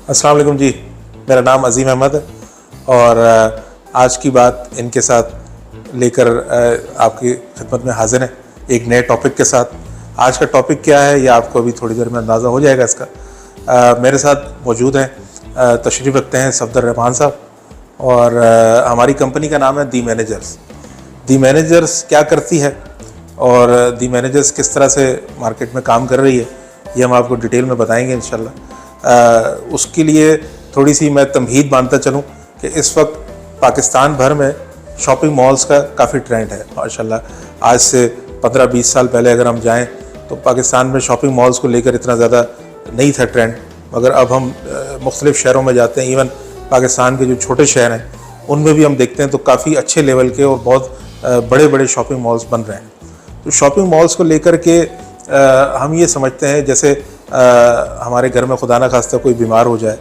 अस्सलाम वालेकुम जी, मेरा नाम अज़ीम अहमद है और आज की बात इनके साथ लेकर आपकी खिदमत में हाजिर हैं एक नए टॉपिक के साथ। आज का टॉपिक क्या है ये आपको अभी थोड़ी देर में अंदाज़ा हो जाएगा इसका। मेरे साथ मौजूद हैं, तशरीफ़ रखते हैं सफदर रहमान साहब और हमारी कंपनी का नाम है दी मैनेजर्स। दी मैनेजर्स क्या करती है और दी मैनेजर्स किस तरह से मार्केट में काम कर रही है ये हम आपको डिटेल में बताएंगे इंशाल्लाह। उसके लिए थोड़ी सी मैं तमहीद बांधता चलूँ कि इस वक्त पाकिस्तान भर में शॉपिंग मॉल्स का काफ़ी ट्रेंड है माशाल्लाह। आज से 15-20 साल पहले अगर हम जाएं तो पाकिस्तान में शॉपिंग मॉल्स को लेकर इतना ज़्यादा नहीं था ट्रेंड, मगर अब हम मुख्तलिफ़ शहरों में जाते हैं, इवन पाकिस्तान के जो छोटे शहर हैं उनमें भी हम देखते हैं तो काफ़ी अच्छे लेवल के और बहुत बड़े बड़े शॉपिंग मॉल्स बन रहे हैं। तो शॉपिंग मॉल्स को लेकर के हम ये समझते हैं जैसे हमारे घर में खुदा ना खास्ता कोई बीमार हो जाए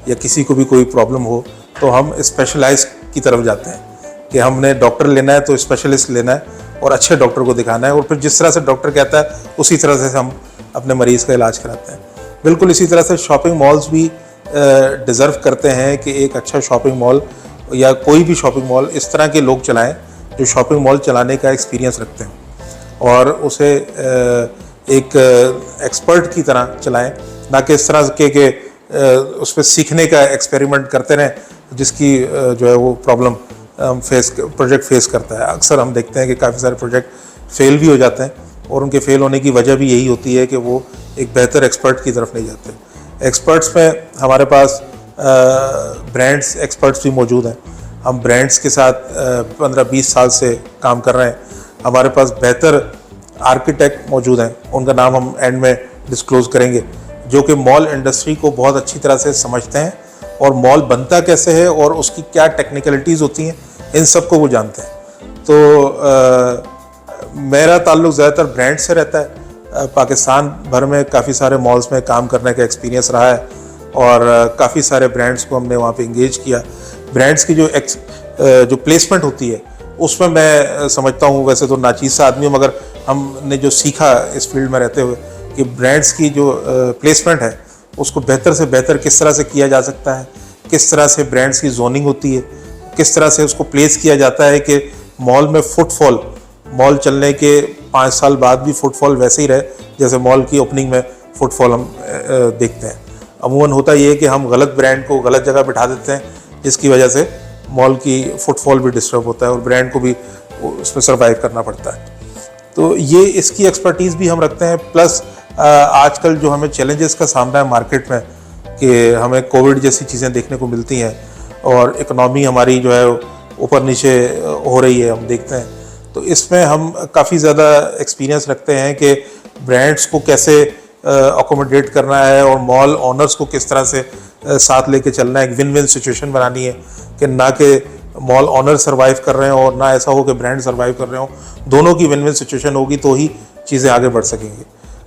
या किसी को भी कोई प्रॉब्लम हो तो हम स्पेशलाइज की तरफ जाते हैं कि हमने डॉक्टर लेना है तो स्पेशलिस्ट लेना है और अच्छे डॉक्टर को दिखाना है और फिर जिस तरह से डॉक्टर कहता है उसी तरह से हम अपने मरीज़ का इलाज कराते हैं। बिल्कुल इसी तरह से शॉपिंग मॉल्स भी डिज़र्व करते हैं कि एक अच्छा शॉपिंग मॉल या कोई भी शॉपिंग मॉल इस तरह के लोग चलाएं जो शॉपिंग मॉल चलाने का एक्सपीरियंस रखते हैं और उसे एक एक्सपर्ट की तरह चलाएं, ना कि इस तरह के उस पर सीखने का एक्सपेरिमेंट करते रहें जिसकी जो है वो प्रॉब्लम प्रोजेक्ट फेस करता है। अक्सर हम देखते हैं कि काफ़ी सारे प्रोजेक्ट फेल भी हो जाते हैं और उनके फेल होने की वजह भी यही होती है कि वो एक बेहतर एक्सपर्ट की तरफ नहीं जाते। एक्सपर्ट्स में हमारे पास ब्रांड्स एक्सपर्ट्स भी मौजूद हैं। हम ब्रांड्स के साथ 15-20 साल से काम कर रहे हैं। हमारे पास बेहतर आर्किटेक्ट मौजूद हैं, उनका नाम हम एंड में डिस्क्लोज़ करेंगे, जो कि मॉल इंडस्ट्री को बहुत अच्छी तरह से समझते हैं और मॉल बनता कैसे है और उसकी क्या टेक्निकलिटीज़ होती हैं इन सब को वो जानते हैं। तो मेरा ताल्लुक़ ज़्यादातर ब्रांड से रहता है। पाकिस्तान भर में काफ़ी सारे मॉल्स में काम करने का एक्सपीरियंस रहा है और काफ़ी सारे ब्रांड्स को हमने वहाँ पे इंगेज किया। ब्रांड्स की जो प्लेसमेंट होती है उसमें मैं समझता हूँ, वैसे तो नाचीज़ सा आदमी हूँ, मगर हमने जो सीखा इस फील्ड में रहते हुए कि ब्रांड्स की जो प्लेसमेंट है उसको बेहतर से बेहतर किस तरह से किया जा सकता है, किस तरह से ब्रांड्स की जोनिंग होती है, किस तरह से उसको प्लेस किया जाता है कि मॉल में फुटफॉल, मॉल चलने के 5 साल बाद भी फुटफॉल वैसे ही रहे जैसे मॉल की ओपनिंग में फुटफॉल हम देखते हैं। अमूमन होता ये है कि हम गलत ब्रांड को गलत जगह बिठा देते हैं जिसकी वजह से मॉल की फुटफॉल भी डिस्टर्ब होता है और ब्रांड को भी उसमें सर्वाइव करना पड़ता है। तो ये इसकी एक्सपर्टीज़ भी हम रखते हैं। प्लस आजकल जो हमें चैलेंजेस का सामना है मार्केट में कि हमें कोविड जैसी चीज़ें देखने को मिलती हैं और इकनॉमी हमारी जो है ऊपर नीचे हो रही है, हम देखते हैं। तो इसमें हम काफ़ी ज़्यादा एक्सपीरियंस रखते हैं कि ब्रांड्स को कैसे अकोमोडेट करना है और मॉल ओनर्स को किस तरह से साथ लेके चलना है। एक विन विन सिचुएशन बनानी है कि ना कि मॉल ओनर सर्वाइव कर रहे हो और ना ऐसा हो कि ब्रांड सर्वाइव कर रहे हो। दोनों की विन विन सिचुएशन होगी तो ही चीज़ें आगे बढ़ सकेंगी।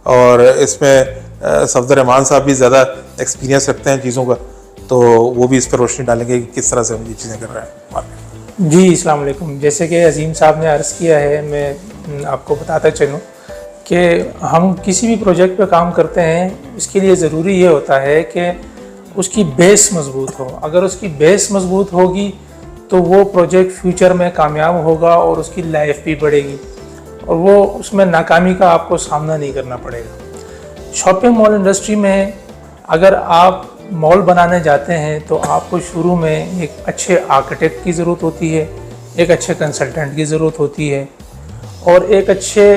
और इसमें सफदर रहमान साहब भी ज़्यादा एक्सपीरियंस रखते हैं चीज़ों का, तो वो भी इस पर रोशनी डालेंगे कि किस तरह से हम ये चीज़ें कर रहे हैं। जी अस्सलाम वालेकुम। जैसे कि अज़ीम साहब ने अर्ज़ किया है, मैं आपको बताता चलूँ कि हम किसी भी प्रोजेक्ट पे काम करते हैं, इसके लिए ज़रूरी ये होता है कि उसकी बेस मज़बूत हो। अगर उसकी बेस मज़बूत होगी तो वो प्रोजेक्ट फ्यूचर में कामयाब होगा और उसकी लाइफ भी बढ़ेगी और वो उसमें नाकामी का आपको सामना नहीं करना पड़ेगा। शॉपिंग मॉल इंडस्ट्री में अगर आप मॉल बनाने जाते हैं तो आपको शुरू में एक अच्छे आर्किटेक्ट की ज़रूरत होती है, एक अच्छे कंसल्टेंट की ज़रूरत होती है और एक अच्छे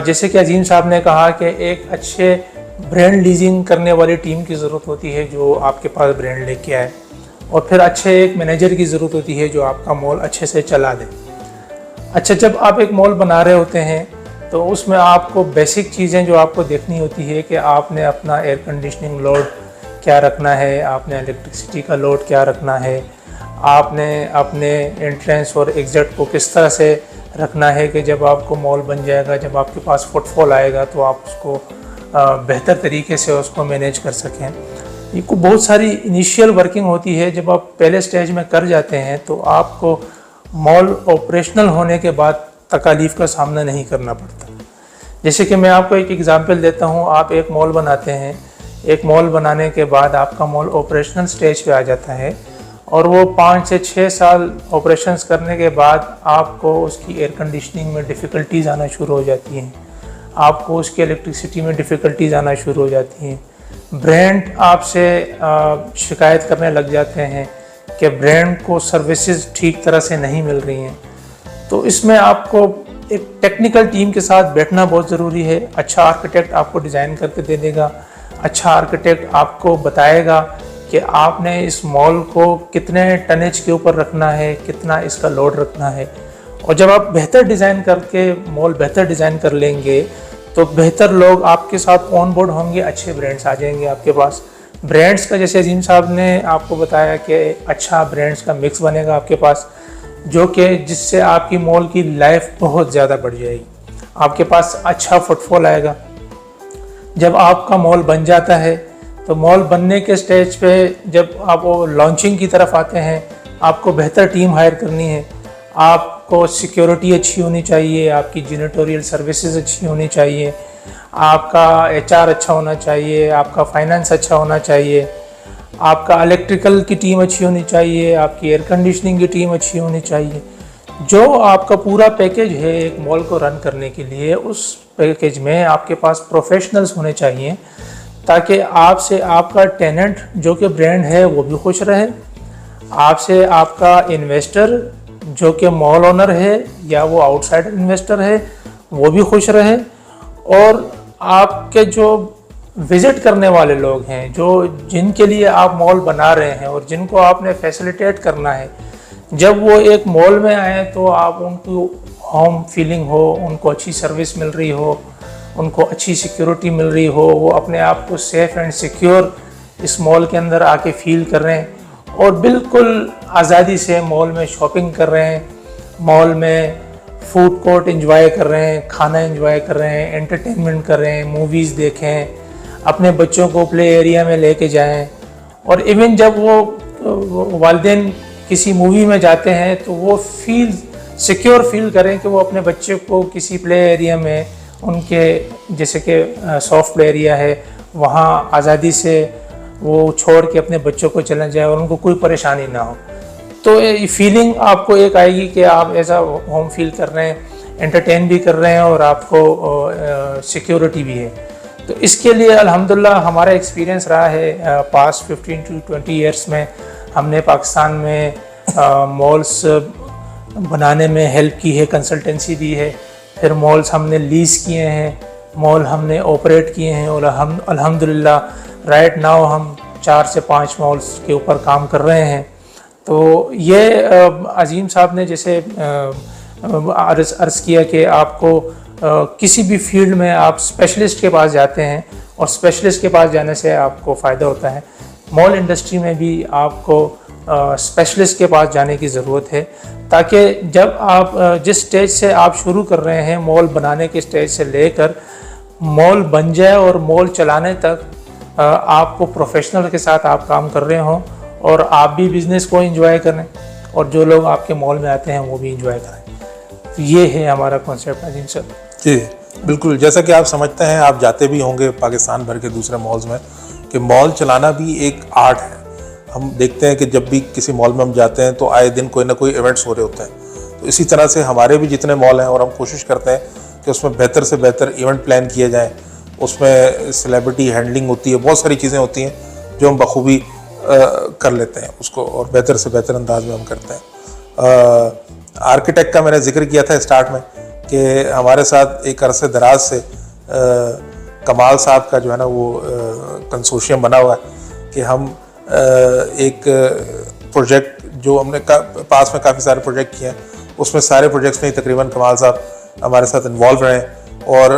जैसे कि अजीम साहब ने कहा कि एक अच्छे ब्रांड लीजिंग करने वाली टीम की ज़रूरत होती है जो आपके पास ब्रांड लेके आए और फिर अच्छे एक मैनेजर की ज़रूरत होती है जो आपका मॉल अच्छे से चला दे। अच्छा, जब आप एक मॉल बना रहे होते हैं तो उसमें आपको बेसिक चीज़ें जो आपको देखनी होती है कि आपने अपना एयर कंडीशनिंग लोड क्या रखना है, आपने इलेक्ट्रिसिटी का लोड क्या रखना है, आपने अपने एंट्रेंस और एग्ज़िट को किस तरह से रखना है कि जब आपको मॉल बन जाएगा, जब आपके पास फुटफॉल आएगा तो आप उसको बेहतर तरीके से उसको मैनेज कर सकें। ये को बहुत सारी इनिशियल वर्किंग होती है। जब आप पहले स्टेज में कर जाते हैं तो आपको मॉल ऑपरेशनल होने के बाद तकालीफ का सामना नहीं करना पड़ता। जैसे कि मैं आपको एक एग्ज़ाम्पल देता हूँ। आप एक मॉल बनाते हैं, एक मॉल बनाने के बाद आपका मॉल ऑपरेशनल स्टेज पे आ जाता है और वो 5 से 6 साल ऑपरेशंस करने के बाद आपको उसकी एयर कंडीशनिंग में डिफ़िकल्टीज़ आना शुरू हो जाती हैं, आपको उसकी इलेक्ट्रिसिटी में डिफ़िकल्टीज़ आना शुरू हो जाती हैं। ब्रांड आपसे शिकायत करने लग जाते हैं कि ब्रांड को सर्विसेज ठीक तरह से नहीं मिल रही हैं। तो इसमें आपको एक टेक्निकल टीम के साथ बैठना बहुत ज़रूरी है। अच्छा आर्किटेक्ट आपको डिज़ाइन करके दे देगा, अच्छा आर्किटेक्ट आपको बताएगा कि आपने इस मॉल को कितने टनेज के ऊपर रखना है, कितना इसका लोड रखना है। और जब आप बेहतर डिज़ाइन करके मॉल बेहतर डिज़ाइन कर लेंगे तो बेहतर लोग आपके साथ ऑन बोर्ड होंगे, अच्छे ब्रांड्स आ जाएंगे आपके पास। ब्रांड्स का जैसे अजीम साहब ने आपको बताया कि अच्छा ब्रांड्स का मिक्स बनेगा आपके पास, जो कि जिससे आपकी मॉल की लाइफ बहुत ज़्यादा बढ़ जाएगी, आपके पास अच्छा फुटफॉल आएगा। जब आपका मॉल बन जाता है तो मॉल बनने के स्टेज पे जब आप लॉन्चिंग की तरफ आते हैं, आपको बेहतर टीम हायर करनी है, आपको सिक्योरिटी अच्छी होनी चाहिए, आपकी जेनिटोरियल सर्विसेज अच्छी होनी चाहिए, आपका HR अच्छा होना चाहिए, आपका फाइनेंस अच्छा होना चाहिए, आपका इलेक्ट्रिकल की टीम अच्छी होनी चाहिए, आपकी एयर कंडीशनिंग की टीम अच्छी होनी चाहिए। जो आपका पूरा पैकेज है एक मॉल को रन करने के लिए, उस पैकेज में आपके पास प्रोफेशनल्स होने चाहिए ताकि आपसे आपका टेनेंट जो कि ब्रांड है वो भी खुश रहे, आपसे आपका इन्वेस्टर जो कि मॉल ओनर है या वो आउटसाइडर इन्वेस्टर है वो भी खुश रहे, और आपके जो विज़िट करने वाले लोग हैं, जो जिनके लिए आप मॉल बना रहे हैं और जिनको आपने फैसिलिटेट करना है, जब वो एक मॉल में आए तो आप उनको होम फीलिंग हो, उनको अच्छी सर्विस मिल रही हो, उनको अच्छी सिक्योरिटी मिल रही हो, वो अपने आप को सेफ़ एंड सिक्योर इस मॉल के अंदर आके फील कर रहे हैं और बिल्कुल आज़ादी से मॉल में शॉपिंग कर रहे हैं, मॉल में फूड कोर्ट एंजॉय कर रहे हैं, खाना एंजॉय कर रहे हैं, एंटरटेनमेंट कर रहे हैं, मूवीज़ देखें, अपने बच्चों को प्ले एरिया में लेके जाएं। और इवन जब वो वालिदैन किसी मूवी में जाते हैं तो वो सिक्योर फील करें कि वो अपने बच्चे को किसी प्ले एरिया में, उनके जैसे कि सॉफ्ट प्ले एरिया है, वहाँ आज़ादी से वो छोड़ के अपने बच्चों को चला जाए और उनको कोई परेशानी ना हो। तो ये फीलिंग आपको एक आएगी कि आप ऐसा होम फील कर रहे हैं, एंटरटेन भी कर रहे हैं और आपको सिक्योरिटी भी है। तो इसके लिए अल्हम्दुलिल्लाह हमारा एक्सपीरियंस रहा है पास्ट 15 to 20 ईयर्स में। हमने पाकिस्तान में मॉल्स बनाने में हेल्प की है, कंसल्टेंसी दी है, फिर मॉल्स हमने लीज़ किए हैं, मॉल हमने ऑपरेट किए हैं और अल्हम्दुलिल्लाह राइट नाउ हम 4 से 5 मॉल्स के ऊपर काम कर रहे हैं। तो ये अजीम साहब ने जैसे अर्ज़ किया कि आपको किसी भी फील्ड में आप स्पेशलिस्ट के पास जाते हैं और स्पेशलिस्ट के पास जाने से आपको फ़ायदा होता है। मॉल इंडस्ट्री में भी आपको स्पेशलिस्ट के पास जाने की ज़रूरत है ताकि जब आप जिस स्टेज से आप शुरू कर रहे हैं, मॉल बनाने के स्टेज से लेकर मॉल बन जाए और मॉल चलाने तक आपको प्रोफेशनल के साथ आप काम कर रहे हों और आप भी बिज़नेस को एंजॉय करें और जो लोग आपके मॉल में आते हैं वो भी एंजॉय करें। तो ये है हमारा कॉन्सेप्ट अजीम सर। जी बिल्कुल, जैसा कि आप समझते हैं, आप जाते भी होंगे पाकिस्तान भर के दूसरे मॉल्स में, कि मॉल चलाना भी एक आर्ट है। हम देखते हैं कि जब भी किसी मॉल में हम जाते हैं तो आए दिन कोई ना कोई इवेंट्स हो रहे होते हैं। तो इसी तरह से हमारे भी जितने मॉल हैं और हम कोशिश करते हैं कि उसमें बेहतर से बेहतर इवेंट प्लान किए जाएँ, उसमें सेलिब्रिटी हैंडलिंग होती है, बहुत सारी चीज़ें होती हैं जो हम बखूबी कर लेते हैं उसको और बेहतर से बेहतर अंदाज में हम करते हैं। आर्किटेक्ट का मैंने जिक्र किया था स्टार्ट में कि हमारे साथ एक अरसे दराज से कमाल साहब का जो है ना वो कंसोर्शियम बना हुआ है कि हम एक प्रोजेक्ट जो हमने पास में काफ़ी सारे प्रोजेक्ट किए हैं, उसमें सारे प्रोजेक्ट्स में तकरीबन कमाल साहब हमारे साथ इन्वॉल्व रहे हैं। और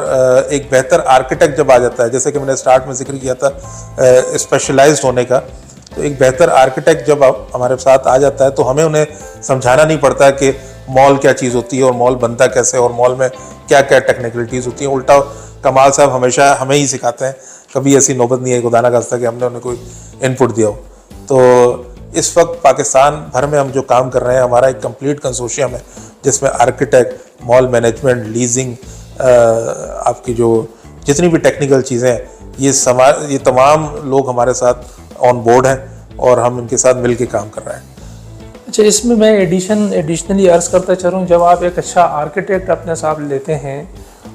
एक बेहतर आर्किटेक्ट जब आ जाता है, जैसे कि मैंने स्टार्ट में जिक्र किया था स्पेशलाइज्ड होने का, तो एक बेहतर आर्किटेक्ट जब हमारे साथ आ जाता है तो हमें उन्हें समझाना नहीं पड़ता कि मॉल क्या चीज़ होती है और मॉल बनता कैसे और मॉल में क्या क्या टेक्निकलिटीज़ होती हैं। उल्टा कमाल साहब हमेशा हमें ही सिखाते हैं, कभी ऐसी नौबत नहीं है खुदा ना खास्ता कि हमने उन्हें कोई इनपुट दिया हो। तो इस वक्त पाकिस्तान भर में हम जो काम कर रहे हैं, हमारा एक कंप्लीट कंसोर्शियम है जिसमें आर्किटेक्ट, मॉल मैनेजमेंट, लीजिंग, आपकी जो जितनी भी टेक्निकल चीज़ें हैं, ये तमाम लोग हमारे साथ ऑन बोर्ड हैं और हम इनके साथ मिल के काम कर रहे हैं। अच्छा, इसमें मैं एडिशनली अर्ज़ करता चलूँ, जब आप एक अच्छा आर्किटेक्ट अपने साथ लेते हैं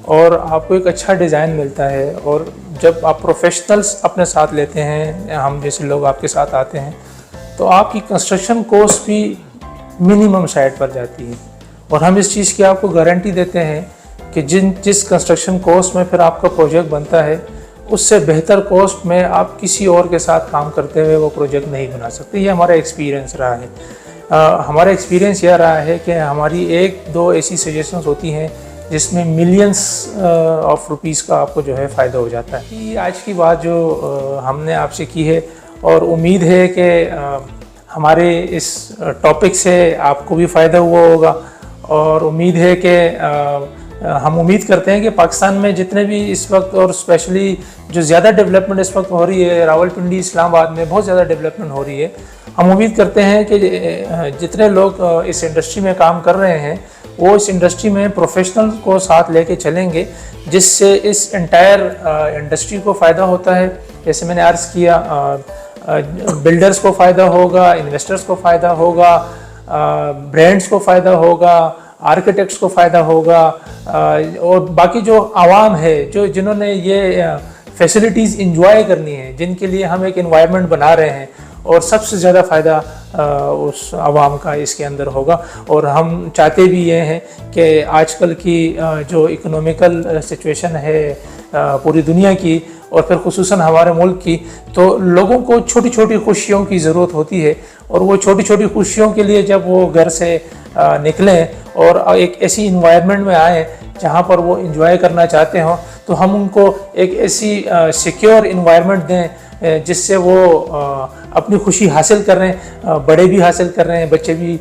और आपको एक अच्छा डिज़ाइन मिलता है, और जब आप प्रोफेशनल्स अपने साथ लेते हैं, हम जैसे लोग आपके साथ आते हैं, तो आपकी कंस्ट्रक्शन कॉस्ट भी मिनिमम साइड पर जाती है। और हम इस चीज़ की आपको गारंटी देते हैं कि जिस कंस्ट्रक्शन कॉस्ट में फिर आपका प्रोजेक्ट बनता है, उससे बेहतर कॉस्ट में आप किसी और के साथ काम करते हुए वो प्रोजेक्ट नहीं बना सकते। ये हमारा एक्सपीरियंस रहा है। हमारा एक्सपीरियंस यह रहा है कि हमारी एक दो ऐसी सजेशंस होती हैं जिसमें मिलियंस ऑफ रुपीस का आपको जो है फ़ायदा हो जाता है। कि आज की बात जो हमने आपसे की है, और उम्मीद है कि हमारे इस टॉपिक से आपको भी फ़ायदा हुआ होगा, और उम्मीद है कि हम उम्मीद करते हैं कि पाकिस्तान में जितने भी इस वक्त, और स्पेशली जो ज़्यादा डेवलपमेंट इस वक्त हो रही है, रावलपिंडी इस्लामाबाद में बहुत ज़्यादा डेवलपमेंट हो रही है। हम उम्मीद करते हैं कि जितने लोग इस इंडस्ट्री में काम कर रहे हैं वो इस इंडस्ट्री में प्रोफेशनल को साथ लेके चलेंगे, जिससे इस एंटायर इंडस्ट्री को फ़ायदा होता है। जैसे मैंने अर्ज़ किया, बिल्डर्स को फ़ायदा होगा, इन्वेस्टर्स को फ़ायदा होगा, ब्रांड्स को फ़ायदा होगा, आर्किटेक्ट्स को फ़ायदा होगा, और बाकी जो आवाम है, जो जिन्होंने ये फैसिलिटीज़ इंजॉय करनी है, जिनके लिए हम एक एनवायरनमेंट बना रहे हैं, और सबसे ज़्यादा फ़ायदा उस आवाम का इसके अंदर होगा। और हम चाहते भी ये हैं कि आजकल की जो इकोनॉमिकल सिचुएशन है पूरी दुनिया की, और फिर खुसूसन हमारे मुल्क की, तो लोगों को छोटी छोटी खुशियों की ज़रूरत होती है, और वो छोटी छोटी खुशियों के लिए जब वो घर से निकलें और एक ऐसी इन्वायरमेंट में आएँ जहाँ पर वो इंजॉय करना चाहते हों, तो हम उनको एक ऐसी सिक्योर इन्वायरमेंट दें जिससे वो अपनी खुशी हासिल कर रहे हैं, बड़े भी हासिल कर रहे हैं, बच्चे भी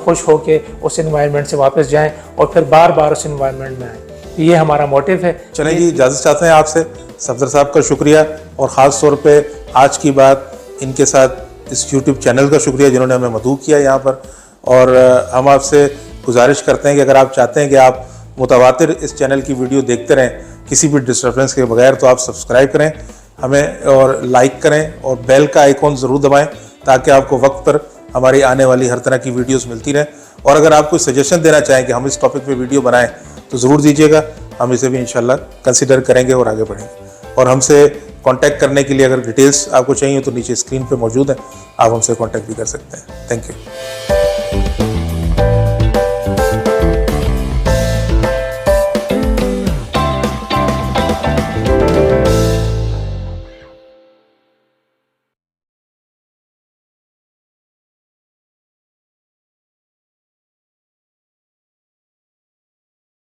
खुश होके उस इन्वायरमेंट से वापस जाएं और फिर बार बार उस इन्वायरमेंट में आएँ। ये हमारा मोटिव है। चलें जी, इजाज़त चाहते हैं आपसे। सफदर साहब का शुक्रिया, और ख़ास तौर पे आज की बात इनके साथ इस YouTube चैनल का शुक्रिया जिन्होंने हमें मदऊ किया यहाँ पर। और हम आपसे गुजारिश करते हैं कि अगर आप चाहते हैं कि आप मुतवातिर इस चैनल की वीडियो देखते रहें किसी भी डिस्टर्बेंस के बगैर, तो आप सब्सक्राइब करें हमें और लाइक करें और बेल का आइकॉन ज़रूर दबाएं, ताकि आपको वक्त पर हमारी आने वाली हर तरह की वीडियोस मिलती रहें। और अगर आप कोई सजेशन देना चाहें कि हम इस टॉपिक पे वीडियो बनाएं, तो ज़रूर दीजिएगा, हम इसे भी इंशाल्लाह कंसिडर करेंगे और आगे बढ़ेंगे। और हमसे कांटेक्ट करने के लिए अगर डिटेल्स आपको चाहिए तो नीचे स्क्रीन पे मौजूद है, आप हमसे कांटेक्ट भी कर सकते हैं। Thank you.